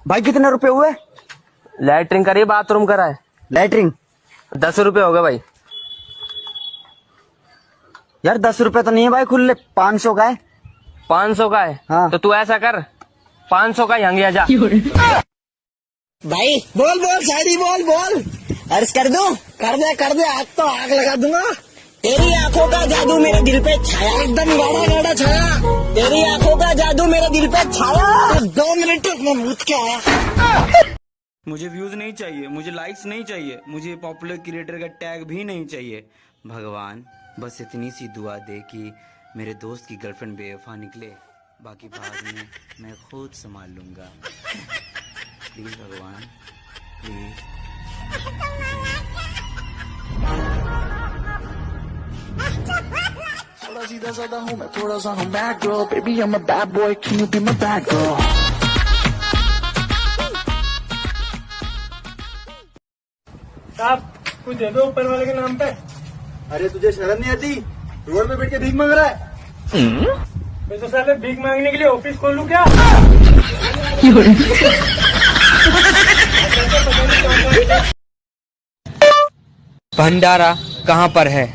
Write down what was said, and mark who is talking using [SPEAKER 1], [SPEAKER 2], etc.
[SPEAKER 1] भाई कितने रुपए हुए?
[SPEAKER 2] लैटरिंग करी बाथरूम करा है।
[SPEAKER 1] लैटरिंग
[SPEAKER 2] 10 रुपए हो गए भाई।
[SPEAKER 1] यार 10 रुपए तो नहीं है भाई, खुले 500 का है।
[SPEAKER 2] 500 का है?
[SPEAKER 1] हाँ।
[SPEAKER 2] तो तू ऐसा कर, 500 का यंग जा।
[SPEAKER 3] भाई बोल बोल शायरी बोल बोल। अर्ज कर दो, कर दे आज तो आग लगा दूंगा। तेरी आंखों का जादू मेरे दिल पे छाया, एकदम गाढ़ा गाढ़ा छाया। तेरी आंखों का जादू मेरे दिल पे छाया, 2 मिनट में मुझ के आया।
[SPEAKER 4] मुझे व्यूज नहीं चाहिए, मुझे लाइक्स नहीं चाहिए, मुझे पॉपुलर क्रिएटर का टैग भी नहीं चाहिए। भगवान बस इतनी सी दुआ दे कि मेरे दोस्त की गर्लफ्रेंड बेवफा निकले, बाकी बाद में मैं खुद संभाल लूंगा। प्लीज भगवान प्लीज।
[SPEAKER 5] थोड़ा सीधा साधा हूँ मैं, थोड़ा सा हूँ bad girl, baby I'm a bad boy, can you be my bad girl?
[SPEAKER 6] साहब कुछ दे दो ऊपर वाले के नाम पे।
[SPEAKER 1] अरे तुझे शर्म नहीं आती? रोड पे बैठ के भीख मांग रहा है।
[SPEAKER 6] मैं तो साले भीख मांगने के लिए ऑफिस खोलूं क्या?
[SPEAKER 2] भंडारा कहाँ पर है?